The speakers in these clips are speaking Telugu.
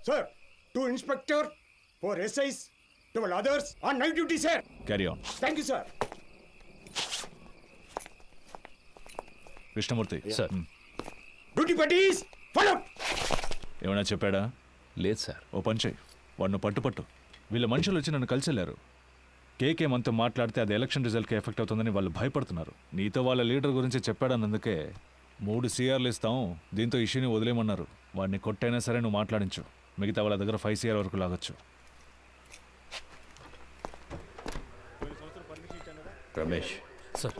Sir, 2 inspector, 4 SIs, 12 others on night duty, sir. Carry on. Thank you, sir. Krishnamurthy sir. Duty buddies, follow. ఏమైనా చెప్పాడా? లేదు సార్. ఓ పని చేయి, వాడిని పట్టు. వీళ్ళ మనుషులు వచ్చి నన్ను కలిసి వెళ్ళారు. కేకే మనతో మాట్లాడితే అది ఎలక్షన్ రిజల్ట్కి ఎఫెక్ట్ అవుతుందని వాళ్ళు భయపడుతున్నారు. నీతో వాళ్ళ లీడర్ గురించి చెప్పాడన్నందుకే 3 CRలు ఇస్తాం, దీంతో ఇష్యూని వదిలేయమన్నారు. వాడిని కొట్టైనా సరే నువ్వు మాట్లాడించు, మిగతా వాళ్ళ దగ్గర 5 CR వరకు లాగొచ్చు. రమేష్ సార్.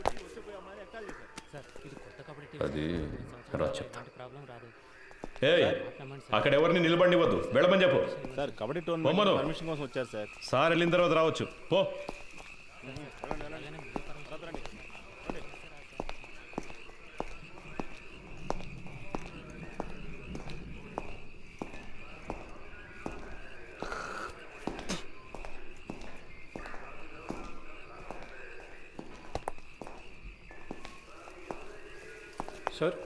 అది రా చెప్తా. ఏయ్, అక్కడ ఎవరిని నిలబడివద్దు, వెళ్ళమని చెప్పు. సార్ కబడ్డీ పొమ్మను. టోర్నమెంట్ పర్మిషన్ కోసం వచ్చారు సార్. సార్ వెళ్ళిన తర్వాత రావచ్చు. పో. సార్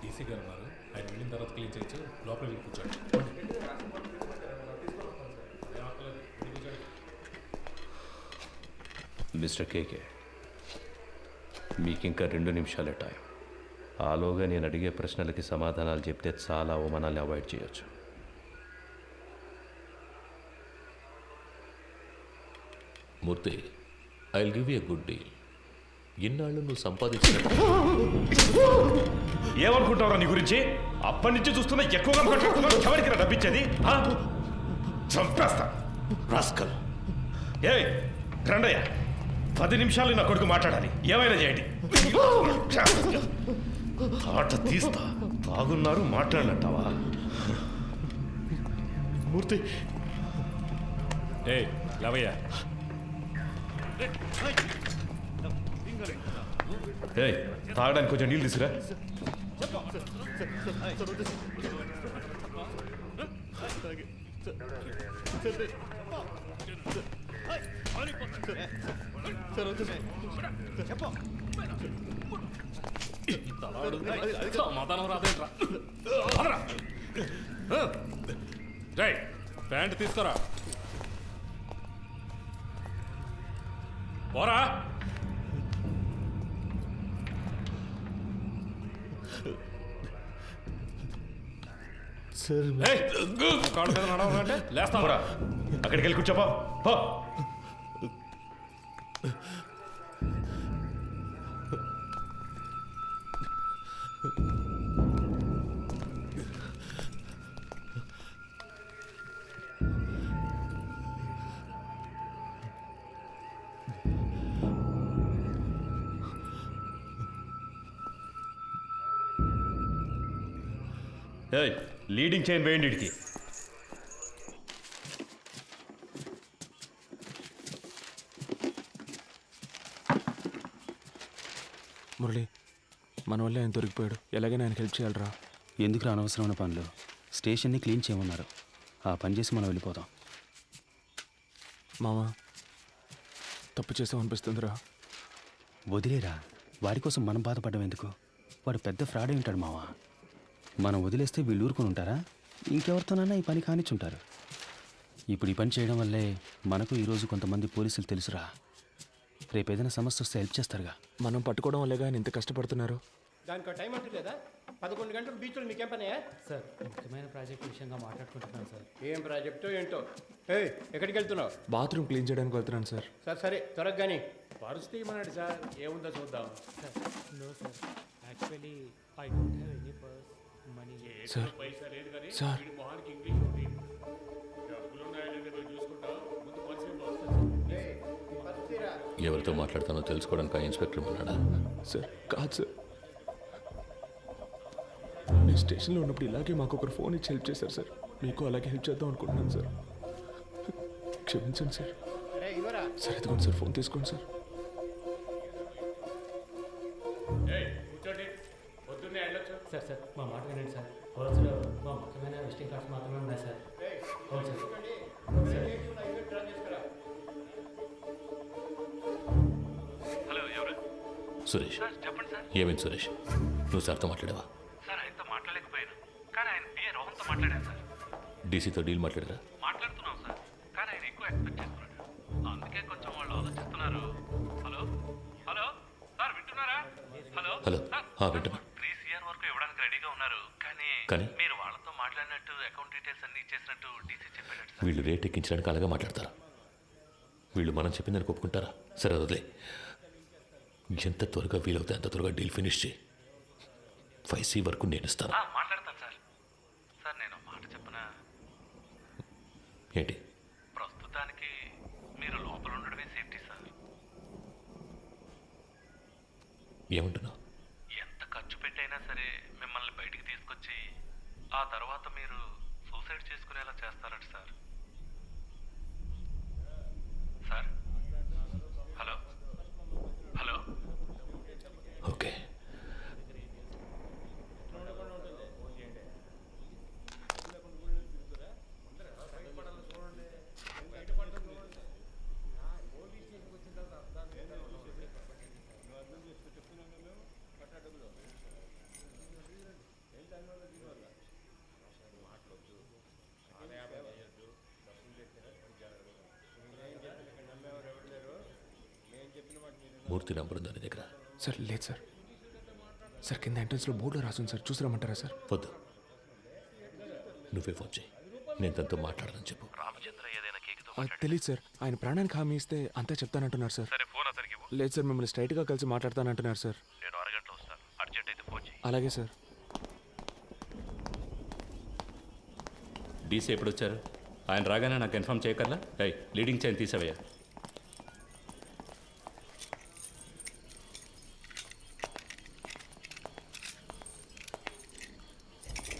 డీసీ గారు ఉన్నారు, ఆయన వెళ్ళిన తర్వాత క్లీన్ చేయొచ్చు. లోపల వెళ్ళి కూర్చోండి. మిస్టర్ కేకే, మీకు ఇంకా 2 నిమిషాలే టైం. ఆలోగా నేను అడిగే ప్రశ్నలకి సమాధానాలు చెప్తే చాలా అవమానాలు అవాయిడ్ చేయొచ్చు. Murthy, I will give you a good deal. ఇన్నాళ్ళు నువ్వు సంపాదించిన ఏమనుకుంటావురా నీ గురించి? అప్పటి నుంచి చూస్తున్నా ఎక్కువగా మాట్లాడుతున్నావు. ఎవరికి డబ్బిచ్చేది? చంపేస్తా రాస్కల్. ఏ రండయ్య, 10 నిమిషాలు నా కొడుకు మాట్లాడాలి. ఏమైనా చేయండి. ఆట తీస్తా. తాగున్నారు, మాట్లాడినట్టావా? మూర్తి ఏ లవయ్య, ఏయ్, తాగడానికి కొంచెం నీళ్ళు తీసుకురా. సమాధానం రాదేంట్రా? రేయ్, ప్యాంట్ తీసుకురా. పోరా. సార్ ఏయ్, కాళ్ళ మీద నడవాలంటే లేస్తావరా? అక్కడికి వెళ్ళి కూర్చోపా. ఏయ్, లీడింగ్ చైన్ వేయండి ఇడికి. మురళి, మన వల్ల ఆయన దొరికిపోయాడు. ఎలాగైనా ఆయనకి హెల్ప్ చేయాలరా. ఎందుకు అనవసరమైన పనులు? స్టేషన్ని క్లీన్ చేయమన్నారు, ఆ పని చేసి మనం వెళ్ళిపోతాం. మామ, తప్పు చేసాం అనిపిస్తుందిరా. వదిలేరా, వాడి కోసం మనం బాధపడడం ఎందుకు? వాడు పెద్ద ఫ్రాడ్ అయి ఉంటాడు మావా. మనం వదిలేస్తే వీళ్ళు ఊరుకొని ఉంటారా? ఇంకెవరితోనైనా ఈ పని కానిచ్చుంటారు. ఇప్పుడు ఈ పని చేయడం వల్లే మనకు ఈరోజు కొంతమంది పోలీసులు తెలుసురా. రేపు ఏదైనా సమస్య వస్తే హెల్ప్ చేస్తారుగా. మనం పట్టుకోవడం వల్లే ఆయన ఇంత కష్టపడుతున్నారు. దానికి టైం అంటూ లేదా? 11 గంటలు బీచ్లో మీకేం పనే? సార్, ముఖ్యమైన ప్రాజెక్ట్ విషయంగా మాట్లాడుకుంటున్నాను సార్. ఏం ప్రాజెక్టో ఏంటో. ఎక్కడికి వెళ్తున్నావు? బాత్రూమ్ క్లీన్ చేయడానికి వెళ్తున్నాను సార్. సరే త్వరగా కానీ. పరిస్థితి ఏమన్నాడు సార్? ఏముందో చూద్దాం. Sir, no sir, actually I don't have any purse money. Sir పైసా లేదు కానీ సార్ వీడి మొహానికి ఇంగ్లీష్ ఉంది. డబ్బులు ఉన్నాయో లేదో చూసుకుంటా. ముందు పరిస్థితి ఎవరితో మాట్లాడతానో తెలుసుకోవడానికి ఆ ఇన్స్పెక్టర్ ఉన్నాడా? సార్ కాదు సార్, నేను స్టేషన్లో ఉన్నప్పుడు ఇలాగే మాకు ఒకరు ఫోన్ ఇచ్చి హెల్ప్ చేశారు సార్. మీకు అలాగే హెల్ప్ చేద్దాం అనుకుంటున్నాను సార్. క్షమించండి సార్. సార్ ఎదుగుంది సార్, ఫోన్ తీసుకోండి సార్. కూర్చోండి, పొద్దున్నే వెళ్ళొచ్చు. సార్ సార్, మా మాట వినండి సార్. పర్సులో మా ముఖ్యమైన విజిటింగ్ కార్డ్స్ మాత్రమే ఉన్నాయి సార్. అవును సార్. సురేష్, ఏమైంది సురేష్? నువ్వు సార్తో మాట్లాడావా? సార్, ఆయనతో మాట్లాడలేకపోయాను. మాట్లాడాను సార్. డీసీతో డీల్ మాట్లాడరా? మాట్లాడుతున్నాం సార్, కానీ ఆయన ఎక్కువ ఎక్స్పెక్ట్ చేస్తున్నాడు. అందుకే కొంచెం వాళ్ళు ఆలోచిస్తున్నారు. హలో హలో సార్, వింటున్నారా? హలో హలో సార్, వింటున్నా. 3 CR వరకు ఇవ్వడానికి రెడీగా ఉన్నారు. కానీ కానీ? మీరు వాళ్ళతో మాట్లాడినట్టు అకౌంట్ డీటెయిల్స్ అన్ని ఇచ్చేసినట్టు డీసీ చెప్పాడు సార్. వీళ్ళు రేట్ ఎక్కించడానికి అలాగే మాట్లాడతారా? వీళ్ళు మనం చెప్పిందని ఒప్పుకుంటారా? సరే వదిలే. ఎంత త్వరగా వీలవుతే అంత త్వరగా డీల్ ఫినిష్ చేయి. 5C వరకు నేను ఇస్తాను. మాట్లాడతాను సార్. సార్ నేను మాట చెప్పనా? ఏంటి? ప్రస్తుతానికి మీరు లోపల ఉండడమే సేఫ్టీ సార్. ఏమంటున్నావు? ఎంత ఖర్చు పెట్టైనా సరే మిమ్మల్ని బయటికి తీసుకొచ్చి ఆ తర్వాత మీరు సూసైడ్ చేసుకునేలా చేస్తారట sir. Sir hello hello okay. Murthy number ఉందా నీ దగ్గర? సార్ లేదు సార్. సార్ కింద ఎంట్రన్స్లో బోర్డులో రాసుంది సార్, చూసిరమ్మంటారా సార్? వద్దు, నువ్వే ఫోన్ చేయి. నేను తనతో మాట్లాడాలని చెప్పు. రామచంద్ర ఏదైనా కేకుతో తెలియదు సార్. ఆయన ప్రాణానికి హామీ ఇస్తే అంతా చెప్తానంటున్నారు సార్. సరే ఫోన్ అతనికి ఇవ్వు. లేదు సార్, మిమ్మల్ని స్ట్రైట్గా కలిసి మాట్లాడతానంటున్నారు సార్. నేను అరగంటలో వస్తాను. అర్జెంట్ అయితే ఫోన్ చేయి. అలాగే సార్. డీసీ ఎప్పుడు వచ్చారు? ఆయన రాగానే నాకు ఇన్ఫామ్ చేయకర్లా? లీడింగ్ చైన్ తీసావయ్యా.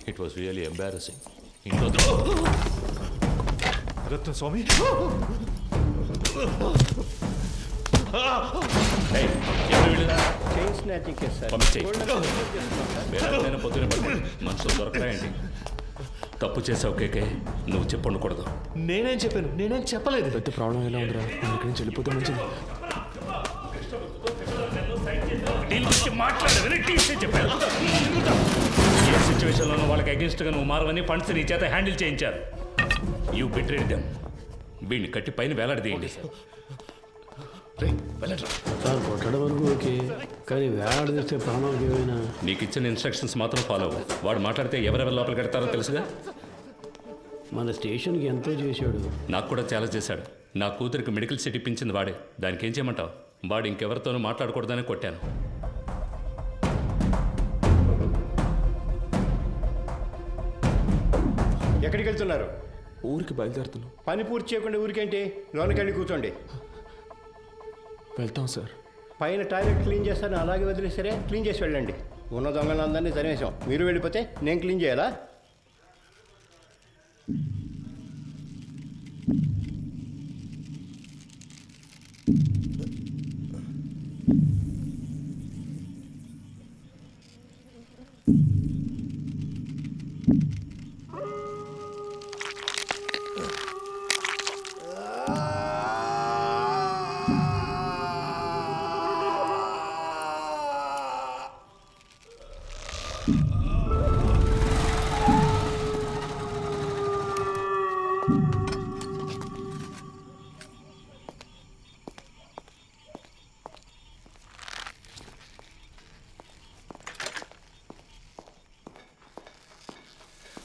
It was really embarrassing. ఇంట్లో రత్న స్వామి, పొద్దున మనుషులు దొరకరా ఏంటి? తప్పు చేసావు కేకే, నువ్వు చెప్పు ఉండకూడదు. నేనేం చెప్పాను? నేనేం చెప్పలేదు. పెద్ద ప్రాబ్లం ఎలా ఉందిరా? ఇక్కడి నుంచి వెళ్ళిపోతే మంచిది. ఏ సిచ్యువేషన్లోనూ వాళ్ళకి అగేన్స్ట్గా నువ్వు మారవని ఫండ్స్ నీ చేత హ్యాండిల్ చేయించారు. You betrayed them. వీడిని కట్టి పైన వేలాడదీయండి. సార్ కొట్టడం వరకు ఓకే, కానీ వేలాడదీస్తే ప్రాణాలకు ఏమైనా. నీకు ఇచ్చిన ఇన్స్ట్రక్షన్స్ మాత్రం ఫాలో అవ్వు. వాడు మాట్లాడితే ఎవరెవరు లోపల కడతారో తెలుసుగా. మన స్టేషన్కి ఎంతో చేశాడు. నాకు కూడా చాలా చేశాడు. నా కూతురికి మెడికల్ సీట్ ఇప్పించింది వాడే. దానికి ఏం చేయమంటావు? వాడు ఇంకెవరితోనూ మాట్లాడకూడదని కొట్టాను. ఎక్కడికి వెళ్తున్నారు? ఊరికి బయలుదేరుతున్నాం. పని పూర్తి చేయకుండా ఊరికేంటి? లోనకెళ్ళి కూర్చోండి. వెళ్తాం సార్. పైన టాయిలెట్ క్లీన్ చేస్తాను, అలాగే వదిలేసరే క్లీన్ చేసి వెళ్ళండి. ఉన్న దొంగలందరినీ తరిమేశాం. మీరు వెళ్ళిపోతే నేను క్లీన్ చేయాలా?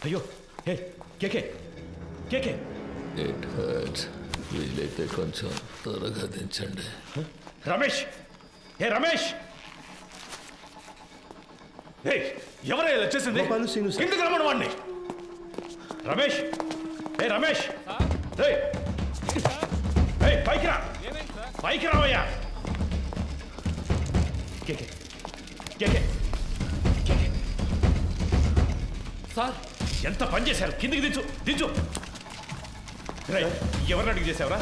అయ్యో, హే కేకే కేకే. It hurts. వీలైతే కొంచెం త్వరగా దించండి. రమేష్, ఏ రమేష్, ఏ ఎవరే ఇలా వచ్చేసింది? కిందకి రమ్మను వాడిని. రమేష్, ఏ రమేష్, పైకి రా, పైకి రావయ్యా. కేకే కేకే కేకే. సార్ ఎంత పని చేశారు? కిందికి దించు దించు. ఎవరిని అడిగి చేసావురా?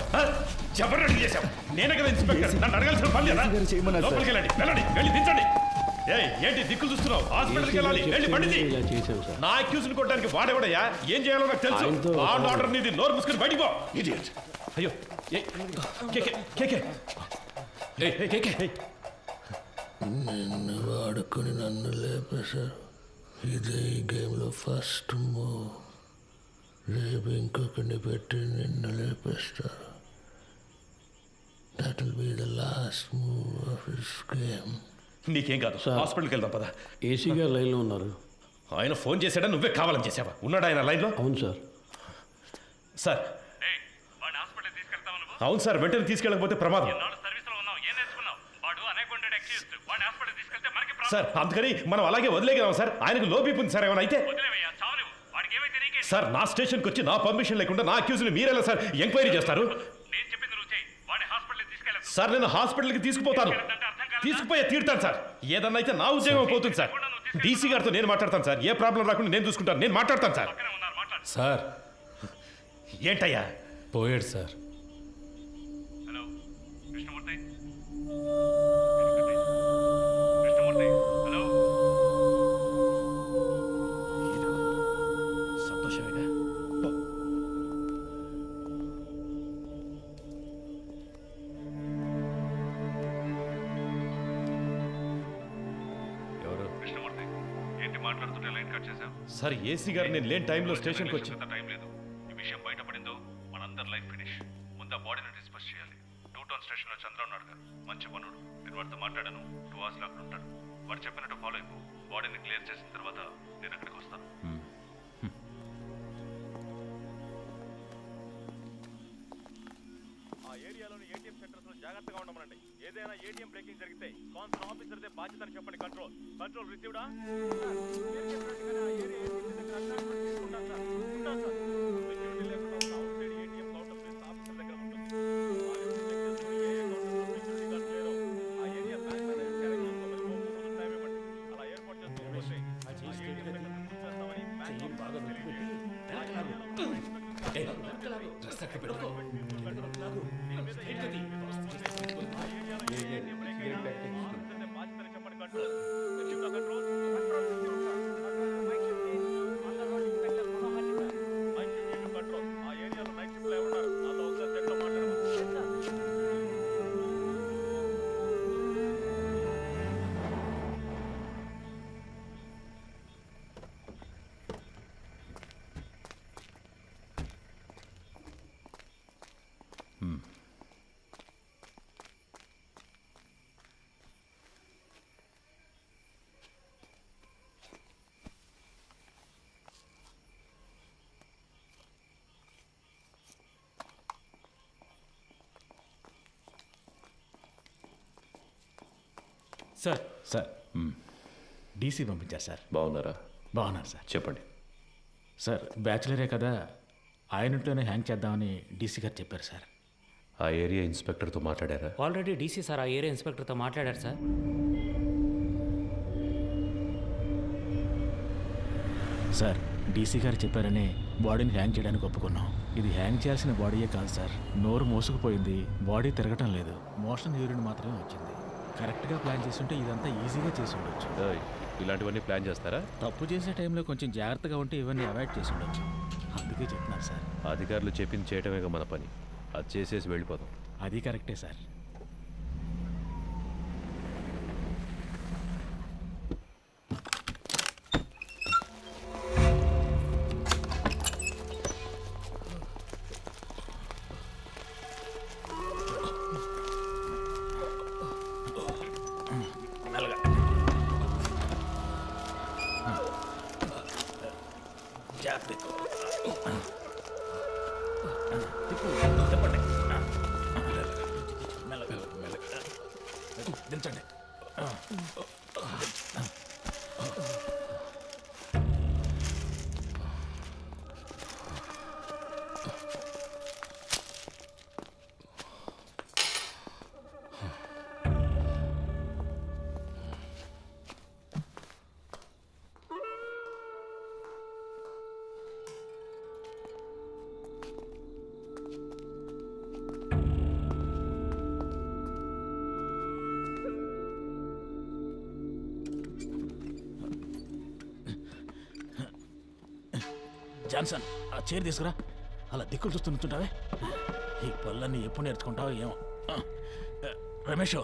ఎవరిని అడిగి చేసావు? నేనే కదా ఇన్స్పెక్టర్, నన్ను అడగాల్సిన పని లేదా? లోపలికి వెళ్ళండి, వెళ్ళండి, వెళ్ళి దించండి. ఏంటి దిక్కులు చూస్తున్నావు? హాస్పిటల్కి వెళ్ళాలి, వెళ్ళి పండింది. నా అక్యూజ్ని కొట్టడానికి వాడేవాడయ్యా? ఏం చేయాలో నాకు తెలుసు. ఆర్డర్ నీది, నోరు మూసుకుని బయటికి పో. ఇడియట్. అయ్యో కేకే కేకే కేకే. నిన్ను వాడుకొని నన్ను లేపేశారు. ఇదే ఈ గేమ్లో ఫస్ట్ మూవ్. రేపు ఇంకొకరిని పెట్టి నిన్ను లేపేస్తారు. That will be the last move of his game. నీకేం కాదు, హాస్పిటల్కి వెళ్దాం పద. ఏసీ గారు లైన్లో ఉన్నారు. ఆయన ఫోన్ చేశాడా, నువ్వే కావాలని చేసావా? ఉన్నాడా ఆయన లైన్లో? అవును సార్. సార్ వాడిని హాస్పిటల్ తీసుకెళ్తావు నువ్వు? అవును సార్, వెంటనే తీసుకెళ్ళకపోతే ప్రమాదం. నాలుగు సర్వీస్లో ఉన్నావు, ఏం నేర్చుకున్నావు? వాడు అన్అకౌంటెడ్ అక్యూజ్డ్. వాడిని హాస్పిటల్ తీసుకెళ్తే మనకి ప్రాబ్లం. సార్ అందుకని మనం అలాగే వదిలేగలం సార్. ఆయనకు లో బీపీ ఉంది సార్, ఏమైనా అయితే. వదిలేవయ్యా, చావలేవు. వాడికి ఏమైతే నీకే. సార్ నా స్టేషన్కి వచ్చి నా పర్మిషన్ లేకుండా నా అక్యూజ్ని మీరెలా సార్ ఎంక్వైరీ చేస్తారు? నేను చెప్పింది నువ్వు చేయి. వాడిని హాస్పిటల్ తీసుకెళ్ళదు. సార్ నేను హాస్పిటల్కి తీసుకుపోతాను, తీసుకుపోయే తీరుతాను సార్. ఏదన్నా అయితే నా ఉద్యోగం పోతుంది సార్. డీసీ గారితో నేను మాట్లాడతాను సార్. ఏ ప్రాబ్లం రాకుండా నేను చూసుకుంటాను, నేను మాట్లాడతాను సార్. సార్ ఏంటయ్యా? పోయాడు sir. Hello Krishnamurthy. Krishnamurthy hello. సంతోషమేగా? ఎవరు? కృష్ణమూర్తి ఏంటి మాట్లాడుతుంటే లైన్ కట్ చేసావు? సార్ ఏసీ గారు నేను లేని టైంలో స్టేషన్కి వచ్చి. టైం లేదు. ఈ విషయం బయటపడిందో మనందరి లైఫ్ ఫినిష్. ముందు ఆ బాడీని డిస్పస్ చేయాలి. 2 టౌన్ స్టేషన్లో చంద్ర ఉన్నాడు గారు, మంచి పనుడు. నేను వాడితో మాట్లాడాను. 2 hours లో అక్కడ ఉంటాడు. వాడు చెప్పినట్టు ఫాలో అయిపో. బాడీని క్లియర్ చేసిన తర్వాత నేను అక్కడికి వస్తాను. ఆ ఏరియాలోని ఏటీఎం సెంటర్స్ లో జాగ్రత్తగా ఉండమనండి. ఏదైనా ఏటీఎం బ్రేకింగ్ జరిగితే కాన్సర్న్ ఆఫీసర్దే బాధ్యతని చెప్పండి. కంట్రోల్ కంట్రోల్ రిసీవ్డా? సెక్యూరిటీ లేకుండా ఉన్న outside ATM counter place officer దగ్గర ఉంటుంది. సెక్యూరిటీ గార్డ్ లేరు. ఆ ఏరియా బ్యాంక్ మేనేజర్ క్యారెక్టర్ చేసుకోమని ముందు టైం ఇవ్వండి. అలా ఏర్పాటు చేస్తూ ఉంటే ఆ ఏటీఎం సెంటర్ చేస్తామని బ్యాంక్ బాగా సార్ సార్ డీసీ పంపించారు సార్. బాగున్నారా? బాగున్నారు సార్. చెప్పండి. సార్ బ్యాచులరే కదా, ఆయనట్లోనే హ్యాంగ్ చేద్దామని డీసీ గారు చెప్పారు సార్. ఆ ఏరియా ఇన్స్పెక్టర్తో మాట్లాడారా? ఆల్రెడీ డీసీ సార్ ఆ ఏరియా ఇన్స్పెక్టర్తో మాట్లాడారు సార్. సార్ డీసీ గారు చెప్పారని బాడీని హ్యాంగ్ చేయడానికి ఒప్పుకున్నాం. ఇది హ్యాంగ్ చేయాల్సిన బాడీయే కాదు సార్. నోరు మోసుకుపోయింది, బాడీ తిరగటం లేదు, మోషన్ యూరిన్ మాత్రమే వచ్చింది. కరెక్ట్గా ప్లాన్ చేస్తుంటే ఇదంతా ఈజీగా చేసి ఉండొచ్చు. ఇలాంటివన్నీ ప్లాన్ చేస్తారా? తప్పు చేసే టైంలో కొంచెం జాగ్రత్తగా ఉంటే ఇవన్నీ అవాయిడ్ చేసి ఉండొచ్చు. అందుకే చెప్తున్నారు సార్. అధికారులు చెప్పింది చేయటమేగా మన పని. అది చేసేసి వెళ్ళిపోదాం. అది కరెక్టే సార్. దించండి. జాన్సన్, ఆ చైర్ తీసుకురా. అలా దిక్కులు చూస్తూ నుంచుంటావే. ఈ పళ్ళన్నీ ఎప్పుడు నేర్చుకుంటావో ఏమో. రమేష్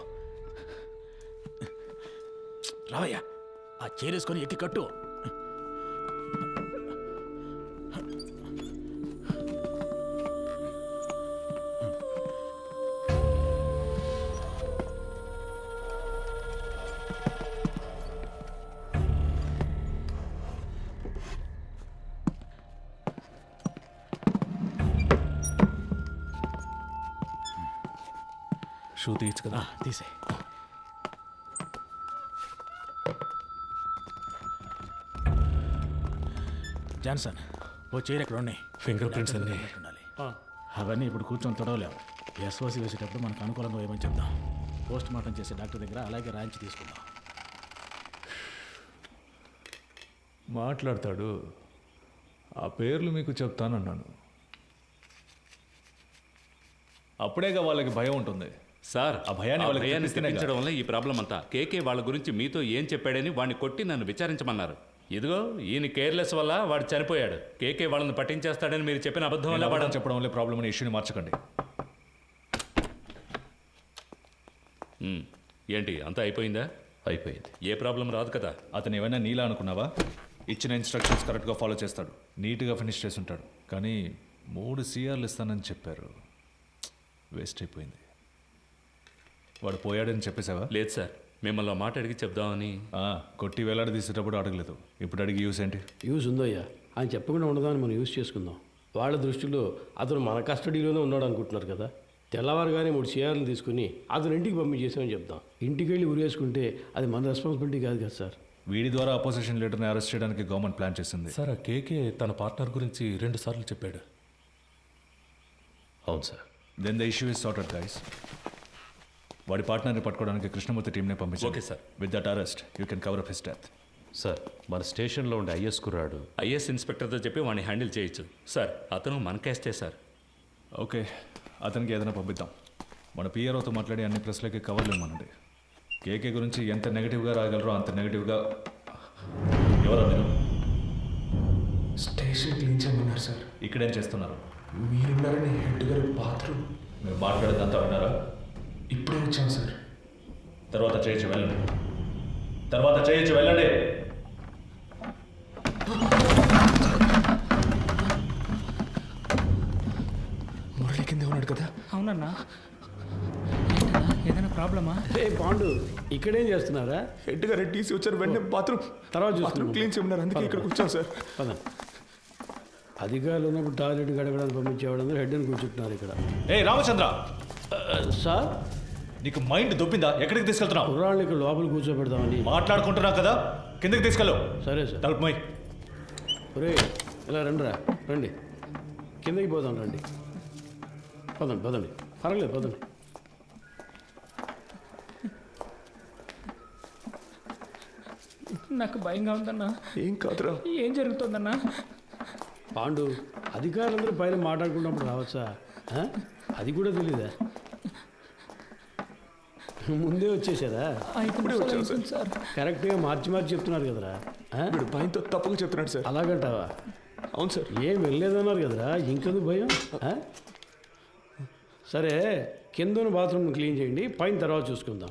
రావయ్యా, ఆ చైర్ వేసుకొని ఎక్కి కట్టు. షూ తీయచ్చు కదా. తీసే. జాన్సన్ ఓ చైర్ ఎక్కడ ఉన్నాయి? ఫింగర్ ప్రింట్స్ అన్నీ ఉండాలి. అవన్నీ ఇప్పుడు కూర్చొని తొడవలేము. ఎస్ఓసి వేసేటప్పుడు మనకు అనుకూలంగా వేయమని చెప్దాం. పోస్ట్ మార్టం చేసే డాక్టర్ దగ్గర అలాగే రాయించి తీసుకుందాం. మాట్లాడతాడు. ఆ పేర్లు మీకు చెప్తానన్నాను. అప్పుడేగా వాళ్ళకి భయం ఉంటుంది. సార్ ఆ భయాన్ని వాళ్ళకి భయాన్ని తెప్పిస్తేనేగా. తెప్పించడం వల్ల ఈ ప్రాబ్లం అంతా. కేకే వాళ్ళ గురించి మీతో ఏం చెప్పాడని వాడిని కొట్టి నన్ను విచారించమన్నారు. ఇదిగో ఈయన కేర్లెస్ వల్ల వాడు చనిపోయాడు. కేకే వాళ్ళని పట్టించేస్తాడని మీరు చెప్పిన అబద్ధం వల్ల వాడు చెప్పడం వల్ల ప్రాబ్లం అనే ఇష్యూని మార్చకండి. ఏంటి అంతా అయిపోయిందా? అయిపోయింది. ఏ ప్రాబ్లం రాదు కదా. అతను ఏమైనా నీలా అనుకున్నావా? ఇచ్చిన ఇన్స్ట్రక్షన్స్ కరెక్ట్గా ఫాలో చేస్తాడు, నీట్గా ఫినిష్ చేసి ఉంటాడు. కానీ 3 CRలు ఇస్తానని చెప్పారు. వేస్ట్ అయిపోయింది. వాడు పోయాడని చెప్పేసావా? లేదు సార్, మిమ్మల్ని మాట అడిగి చెప్దామని. కొట్టి వేలాడి తీసేటప్పుడు అడగలేదు, ఇప్పుడు అడిగి యూస్ ఏంటి? యూజ్ ఉందయ్యా. ఆయన చెప్పకుండా ఉండదాన్ని మనం యూజ్ చేసుకుందాం. వాళ్ళ దృష్టిలో అతను మన కస్టడీలోనే ఉన్నాడు అనుకుంటున్నారు కదా. తెల్లవారుగానే 3 CRలు తీసుకుని అతను ఇంటికి పంపించేసామని చెప్దాం. ఇంటికి వెళ్ళి ఉరేసుకుంటే అది మన రెస్పాన్సిబిలిటీ కాదు కదా సార్. వీడి ద్వారా అపోజిషన్ లీడర్ని అరెస్ట్ చేయడానికి గవర్నమెంట్ ప్లాన్ చేసింది. సార్, ఆ కేకే తన పార్ట్నర్ గురించి 2 సార్లు చెప్పాడు. అవును sir. Then the issue is sorted guys. వాడి పార్ట్నర్ని పట్టుకోవడానికి కృష్ణమూర్తి టీంనే పంపించారు. Okay sir. With that arrest you can cover up his death. Sir, మన స్టేషన్లో ఉండే ఐఎస్ కుర్రాడు ఐఎస్ ఇన్స్పెక్టర్తో చెప్పి వాడిని హ్యాండిల్ చేయొచ్చు సార్. అతను మనకేస్తే సార్. ఓకే, అతనికి ఏదైనా పంపిద్దాం. మన పిఆర్ఓతో మాట్లాడి అన్ని ప్రెస్లకి కవర్లు ఇవ్వమనండి. కేకే గురించి ఎంత నెగిటివ్గా రాగలరో అంత నెగిటివ్గా. ఎవరో మీరు స్టేషన్ క్లీన్ చేయమన్నారు సార్. ఇక్కడేం చేస్తున్నారు? మీరున్నారని హెడ్ గారు బాత్రూమ్. మీరు మాట్లాడేదంతా విన్నారా? ఇప్పుడే వచ్చాం సార్. తర్వాత చేయొచ్చు వెళ్ళండి. తర్వాత చేయొచ్చు వెళ్ళండి. మురళి కింద ఉన్నాడు కదా. అవునన్నా. ఏదైనా ప్రాబ్లమా? పాండు ఇక్కడేం చేస్తున్నారా? హెడ్ గారు టీసీ వచ్చారు. వెంటనే బాత్రూమ్ తర్వాత బాత్రూమ్ క్లీన్ చేయమన్నారు. అందుకే ఇక్కడికి వచ్చాం సార్. పద. అధికారులు ఉన్నప్పుడు టాయిలెట్ గడగడానికి పంపించేవాడు హెడ్ అని కూర్చుంటున్నారు ఇక్కడ. రామచంద్ర సార్, నీకు మైండ్ దొబ్బిందా? ఎక్కడికి తీసుకెళ్తున్నావు? కుర్రాళ్ళు ఇక్కడ లోపల కూర్చోబెడదామని మాట్లాడుకుంటున్నావు కదా, కిందకి తీసుకెళ్ళు. సరే సార్. తలుపు మై. ఒరే, ఇలా రండిరా, రండి. కిందకి పోదాం, రండి. పదండి పదండి, పర్వాలేదు పదండి. నాకు భయంగా ఉందన్నా. ఏం కాదురా. ఏం జరుగుతుందన్నా? పాండు, అధికారులందరూ పైన మాట్లాడుకున్నప్పుడు రావచ్చా? అది కూడా తెలీదా? ముందే వచ్చేసారా? ఇప్పుడే వచ్చాను సార్. కరెక్ట్గా మార్చి మార్చి చెప్తున్నారు కదరా. వీడు భయంతో తప్పుగా చెప్తున్నాడు సార్. అలాగంటావా? అవును సార్. ఏం వెళ్ళలేదన్నారు కదరా, ఇంకెందుకు భయం? సరే, కింద బాత్రూమ్ క్లీన్ చేయండి, పైన తర్వాత చూసుకుందాం.